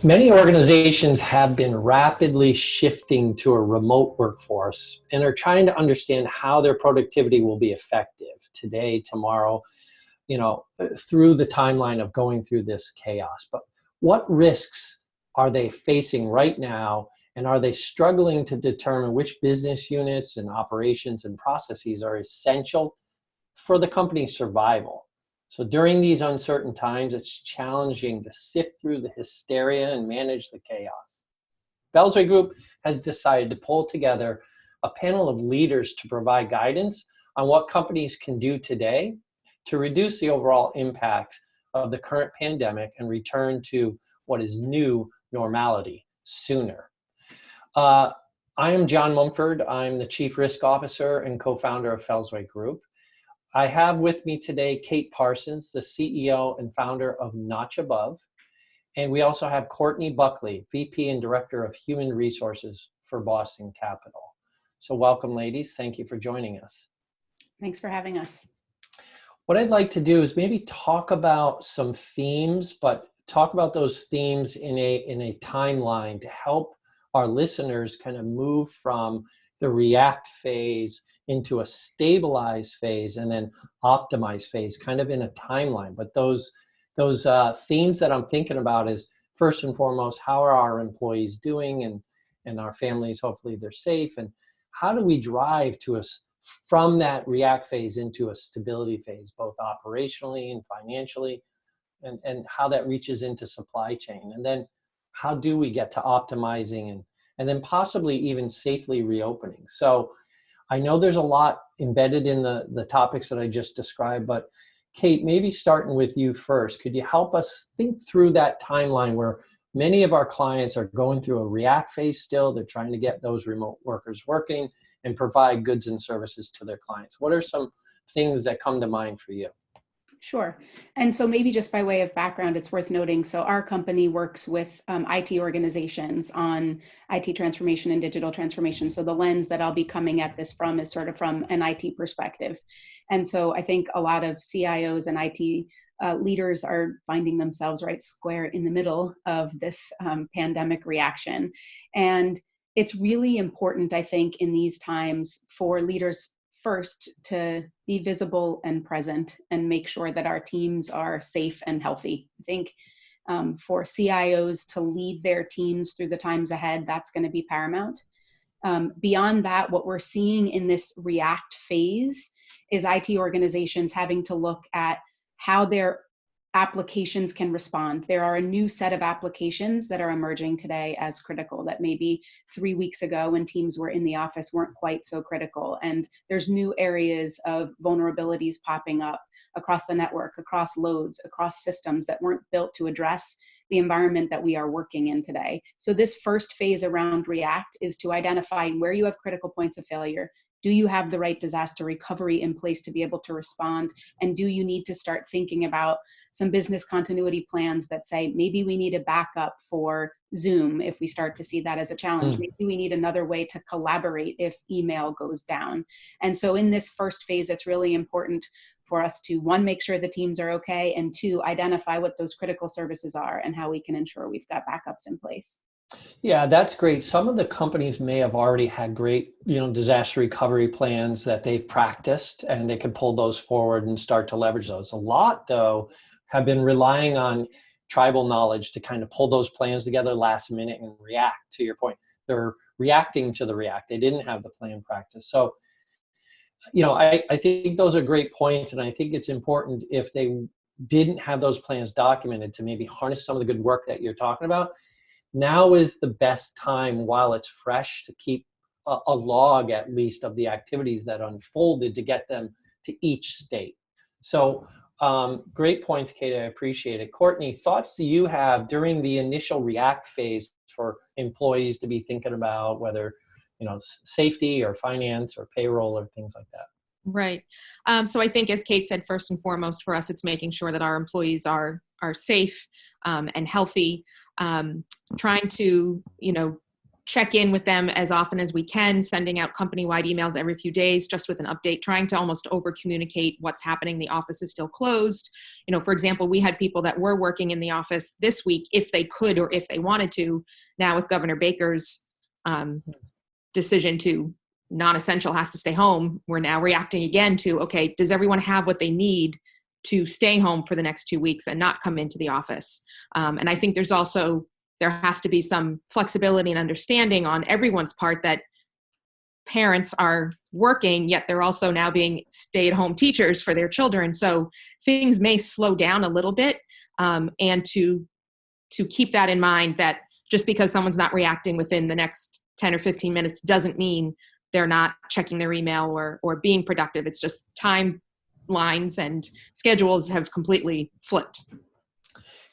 Many organizations have been rapidly shifting to a remote workforce and are trying to understand how their productivity will be effective today, tomorrow, through the timeline of going through this chaos. But what risks are they facing right now? And are they struggling to determine which business units and operations and processes are essential for the company's survival? So during these uncertain times, it's challenging to sift through the hysteria and manage the chaos. Belzway Group has decided to pull together a panel of leaders to provide guidance on what companies can do today to reduce the overall impact of the current pandemic and return to what is new normality sooner. I am John Mumford. I'm the Chief Risk Officer and co-founder of Belzway Group. I have with me today Kate Parsons, the CEO and founder of Notch Above. And we also have Courtney Buckley, VP and Director of Human Resources for Boston Capital. So welcome, ladies. Thank you for joining us. Thanks for having us. What I'd like to do is maybe talk about some themes, but talk about those themes in a timeline to help our listeners kind of move from the react phase into a stabilize phase and then optimize phase, kind of in a timeline. But those themes that I'm thinking about is, first and foremost, how are our employees doing and our families, hopefully they're safe, and how do we drive to us from that react phase into a stability phase, both operationally and financially, and how that reaches into supply chain. And then how do we get to optimizing and then possibly even safely reopening? So I know there's a lot embedded in the topics that I just described, but Kate, maybe starting with you first, could you help us think through that timeline where many of our clients are going through a react phase still? They're trying to get those remote workers working and provide goods and services to their clients. What are some things that come to mind for you? Sure. And so maybe just by way of background, it's worth noting, so our company works with IT organizations on IT transformation and digital transformation. So the lens that I'll be coming at this from is sort of from an IT perspective. And so I think a lot of CIOs and IT leaders are finding themselves right square in the middle of this pandemic reaction. And it's really important, I think, in these times for leaders first to be visible and present and make sure that our teams are safe and healthy. I think for CIOs to lead their teams through the times ahead, that's going to be paramount. Beyond that, what we're seeing in this react phase is IT organizations having to look at how their applications can respond. There are a new set of applications that are emerging today as critical that maybe 3 weeks ago when teams were in the office weren't quite so critical. And there's new areas of vulnerabilities popping up across the network, across loads, across systems that weren't built to address the environment that we are working in today. So this first phase around React is to identify where you have critical points of failure. Do you have the right disaster recovery in place to be able to respond? And do you need to start thinking about some business continuity plans that say, maybe we need a backup for Zoom if we start to see that as a challenge. Maybe we need another way to collaborate if email goes down. And so in this first phase, it's really important for us to, one, make sure the teams are okay, and two, identify what those critical services are and how we can ensure we've got backups in place. Yeah, that's great. Some of the companies may have already had great, disaster recovery plans that they've practiced, and they can pull those forward and start to leverage those. A lot, though, have been relying on tribal knowledge to kind of pull those plans together last minute and react. To your point, they're reacting to the react. They didn't have the plan practice. So, I think those are great points, and I think it's important if they didn't have those plans documented to maybe harness some of the good work that you're talking about. Now is the best time while it's fresh to keep a log at least of the activities that unfolded to get them to each state. So great points, Kate. I appreciate it. Courtney, thoughts do you have during the initial react phase for employees to be thinking about, whether safety or finance or payroll or things like that? Right. So I think, as Kate said, first and foremost for us, it's making sure that our employees are safe and healthy. Trying to, check in with them as often as we can, sending out company-wide emails every few days, just with an update, trying to almost over-communicate what's happening. The office is still closed. You know, for example, we had people that were working in the office this week if they could or if they wanted to. Now with Governor Baker's decision to non-essential has to stay home, we're now reacting again to, okay, does everyone have what they need to stay home for the next 2 weeks and not come into the office? And I think there has to be some flexibility and understanding on everyone's part that parents are working, yet they're also now being stay-at-home teachers for their children. So things may slow down a little bit, and to keep that in mind, that just because someone's not reacting within the next 10 or 15 minutes doesn't mean they're not checking their email or being productive. It's just timelines and schedules have completely flipped.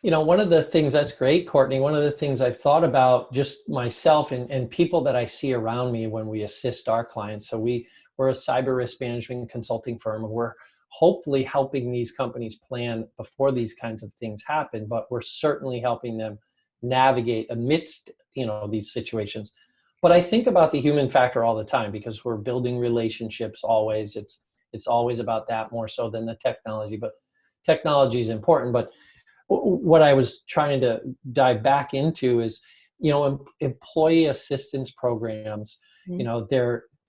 You know, one of the things that's great, Courtney, one of the things I've thought about just myself and people that I see around me when we assist our clients. So we're a cyber risk management consulting firm, and we're hopefully helping these companies plan before these kinds of things happen, but we're certainly helping them navigate amidst, you know, these situations. But I think about the human factor all the time because we're building relationships always. It's always about that more so than the technology, but technology is important. But what I was trying to dive back into is, you know, employee assistance programs, you know,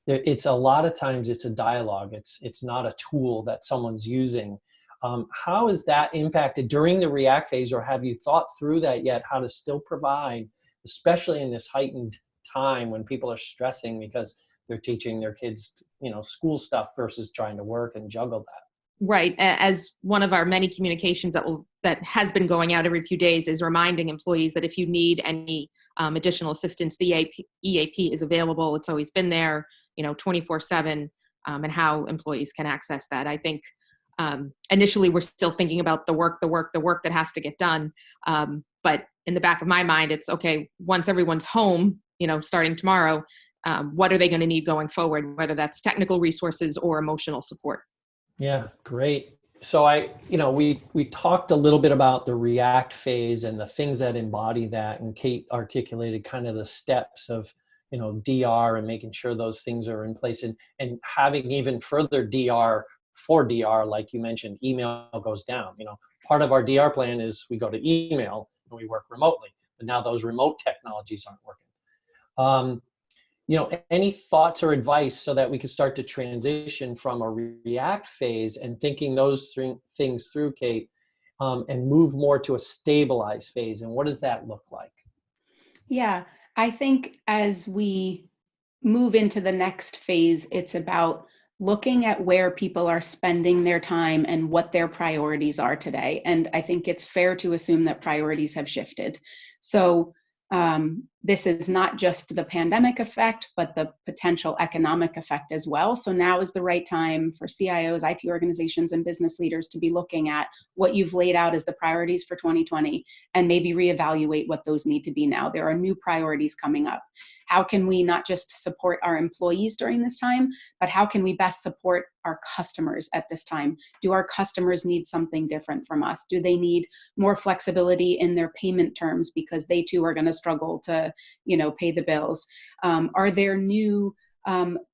it's a lot of times it's a dialogue. It's not a tool that someone's using. How is that impacted during the react phase, or have you thought through that yet, how to still provide, especially in this heightened time when people are stressing because they're teaching their kids, you know, school stuff versus trying to work and juggle that? Right. As one of our many communications that has been going out every few days is reminding employees that if you need any additional assistance, the EAP is available. It's always been there, you know, 24/7, and how employees can access that. I think initially we're still thinking about the work that has to get done. But in the back of my mind, it's okay, once everyone's home, you know, starting tomorrow, what are they going to need going forward, whether that's technical resources or emotional support? Yeah, great. So we talked a little bit about the react phase and the things that embody that, and Kate articulated kind of the steps of, you know, DR and making sure those things are in place, and having even further DR for DR, like you mentioned, email goes down. You know, part of our DR plan is we go to email and we work remotely, but now those remote technologies aren't working. You know, any thoughts or advice so that we could start to transition from a react phase and thinking those things through, Kate, and move more to a stabilized phase? And what does that look like? Yeah, I think as we move into the next phase, it's about looking at where people are spending their time and what their priorities are today. And I think it's fair to assume that priorities have shifted. So this is not just the pandemic effect, but the potential economic effect as well. So now is the right time for CIOs, IT organizations, and business leaders to be looking at what you've laid out as the priorities for 2020 and maybe reevaluate what those need to be now. There are new priorities coming up. How can we not just support our employees during this time, but how can we best support our customers at this time? Do our customers need something different from us? Do they need more flexibility in their payment terms because they too are going to struggle to, you know, pay the bills? Are there new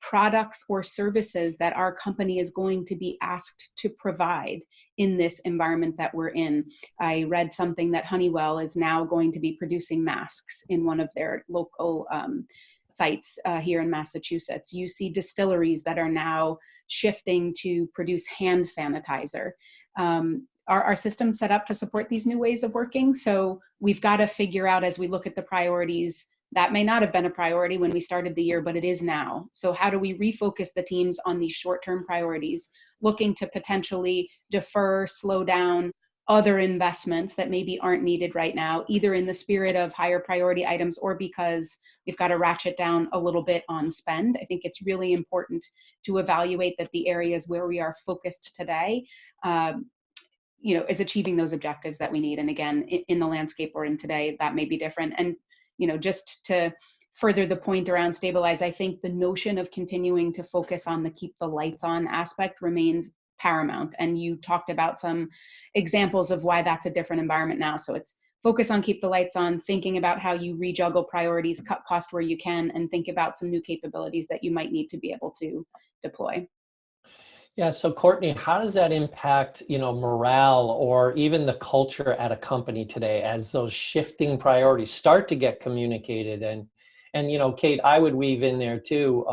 products or services that our company is going to be asked to provide in this environment that we're in? I read something that Honeywell is now going to be producing masks in one of their local sites here in Massachusetts. You see distilleries that are now shifting to produce hand sanitizer. Are our systems set up to support these new ways of working? So we've got to figure out, as we look at the priorities, that may not have been a priority when we started the year, but it is now. So how do we refocus the teams on these short-term priorities, looking to potentially defer, slow down other investments that maybe aren't needed right now, either in the spirit of higher priority items or because we've got to ratchet down a little bit on spend? I think it's really important to evaluate that the areas where we are focused today, you know, is achieving those objectives that we need. And again, in the landscape we're in today, that may be different. And, you know, just to further the point around stabilize, I think the notion of continuing to focus on the keep the lights on aspect remains paramount. And you talked about some examples of why that's a different environment now. So it's focus on keep the lights on, thinking about how you rejuggle priorities, cut cost where you can, and think about some new capabilities that you might need to be able to deploy. Yeah. So Courtney, how does that impact, morale or even the culture at a company today as those shifting priorities start to get communicated? And Kate, I would weave in there too,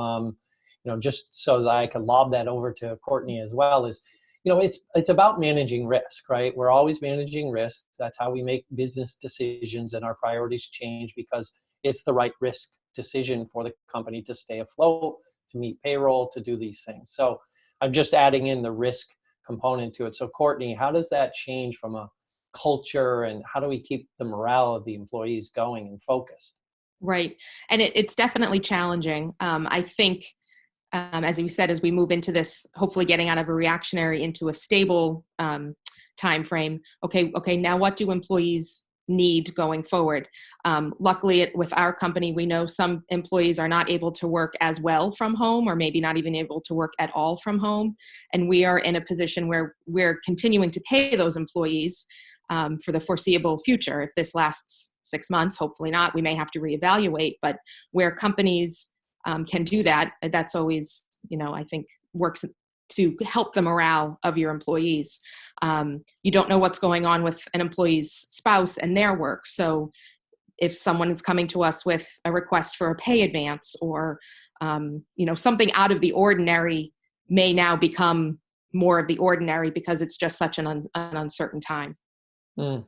just so that I could lob that over to Courtney as well is, it's about managing risk, right? We're always managing risk. That's how we make business decisions, and our priorities change because it's the right risk decision for the company to stay afloat, to meet payroll, to do these things. So I'm just adding in the risk component to it. So Courtney, how does that change from a culture, and how do we keep the morale of the employees going and focused? Right. And it's definitely challenging. I think, as you said, as we move into this, hopefully getting out of a reactionary into a stable time frame. Okay, now what do employees need going forward? Luckily, with our company, we know some employees are not able to work as well from home, or maybe not even able to work at all from home. And we are in a position where we're continuing to pay those employees for the foreseeable future. If this lasts 6 months, hopefully not, we may have to reevaluate. But where companies can do that, that's always, I think works to help the morale of your employees. You don't know what's going on with an employee's spouse and their work. So if someone is coming to us with a request for a pay advance, or something out of the ordinary may now become more of the ordinary because it's just such an uncertain time. Mm.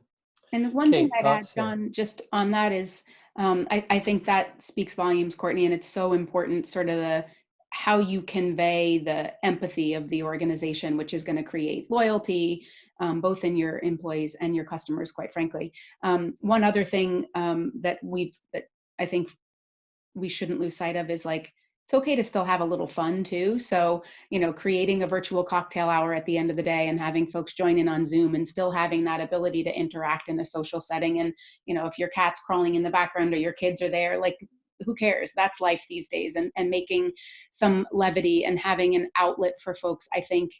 And one thing Kate, I'd add, thoughts? Yeah. John, just on that is, I think that speaks volumes, Courtney, and it's so important, sort of how you convey the empathy of the organization, which is going to create loyalty, both in your employees and your customers, quite frankly. One other thing that I think we shouldn't lose sight of is, like, it's okay to still have a little fun too. So, creating a virtual cocktail hour at the end of the day and having folks join in on Zoom, and still having that ability to interact in a social setting. And, if your cat's crawling in the background or your kids are there, like, who cares? That's life these days. And making some levity and having an outlet for folks, I think,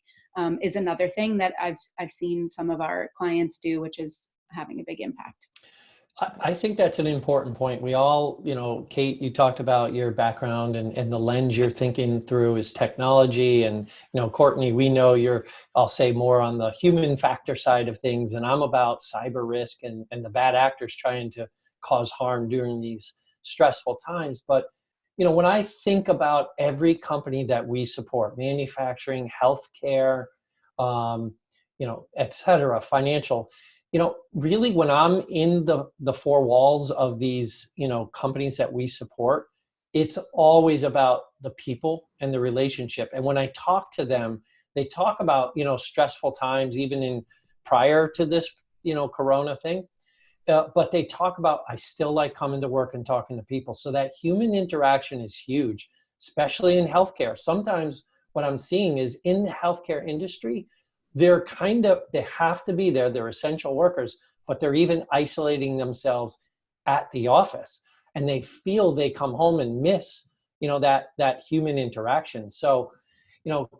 is another thing that I've seen some of our clients do, which is having a big impact. I think that's an important point. We all, Kate, you talked about your background, and the lens you're thinking through is technology. And, Courtney, we know you're, I'll say, more on the human factor side of things. And I'm about cyber risk and the bad actors trying to cause harm during these stressful times. But, when I think about every company that we support, manufacturing, healthcare, et cetera, financial, really when I'm in the four walls of these, companies that we support, it's always about the people and the relationship. And when I talk to them, they talk about, stressful times, even in prior to this, Corona thing. But they talk about, I still like coming to work and talking to people. So that human interaction is huge, especially in healthcare. Sometimes what I'm seeing is in the healthcare industry, they have to be there. They're essential workers, but they're even isolating themselves at the office, and they feel they come home and miss, that human interaction. So,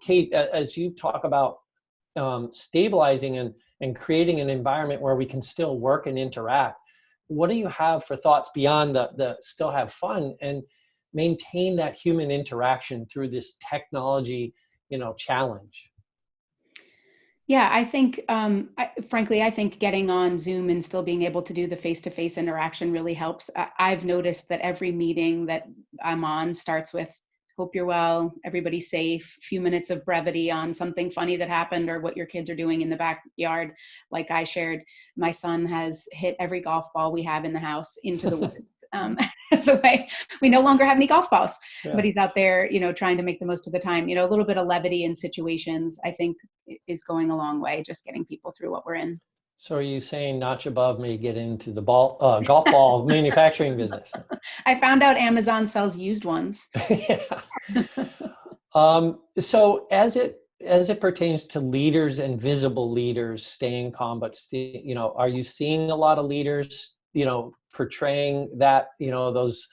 Kate, as you talk about stabilizing and creating an environment where we can still work and interact, what do you have for thoughts beyond the still have fun and maintain that human interaction through this technology, challenge? Yeah, I think, frankly, I think getting on Zoom and still being able to do the face-to-face interaction really helps. I've noticed that every meeting that I'm on starts with, hope you're well, everybody's safe, few minutes of brevity on something funny that happened or what your kids are doing in the backyard. Like I shared, my son has hit every golf ball we have in the house into the woods. So we no longer have any golf balls, Yeah. but he's out there, trying to make the most of the time. A little bit of levity in situations, I think, is going a long way, just getting people through what we're in. So are you saying notch above may get into the golf ball manufacturing business? I found out Amazon sells used ones. Yeah. So as it pertains to leaders and visible leaders staying calm, but are you seeing a lot of leaders, portraying that, those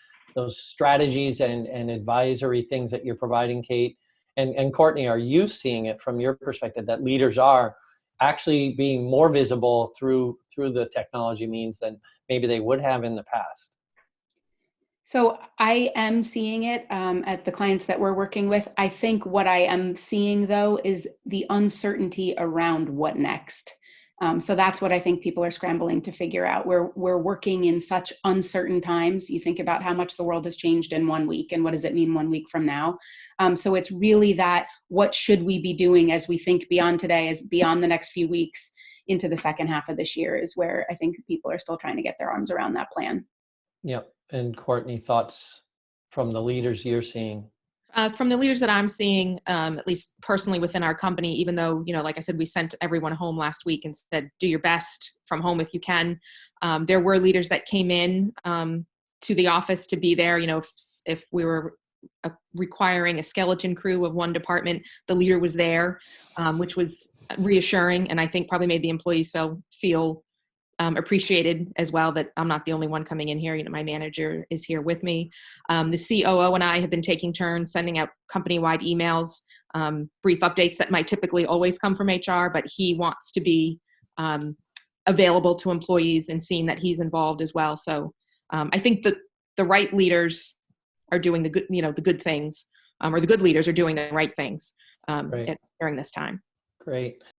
strategies and advisory things that you're providing, Kate? And Courtney, are you seeing it from your perspective that leaders are, actually being more visible through the technology means than maybe they would have in the past? So I am seeing it at the clients that we're working with. I think what I am seeing though is the uncertainty around what next. So that's what I think people are scrambling to figure out. We're working in such uncertain times. You think about how much the world has changed in 1 week, and what does it mean 1 week from now? So it's really that, what should we be doing as we think beyond today, as beyond the next few weeks into the second half of this year, is where I think people are still trying to get their arms around that plan. Yep. And Courtney, thoughts from the leaders you're seeing? From the leaders that I'm seeing, at least personally within our company, even though, like I said, we sent everyone home last week and said, do your best from home if you can. There were leaders that came in to the office to be there. If we were requiring a skeleton crew of one department, the leader was there, which was reassuring. And I think probably made the employees feel appreciated as well, that I'm not the only one coming in here. My manager is here with me. The COO and I have been taking turns sending out company-wide emails, brief updates that might typically always come from HR, but he wants to be available to employees and seeing that he's involved as well. So I think that the right leaders are doing the good, the good things, or the good leaders are doing the right things Great. during this time. Great.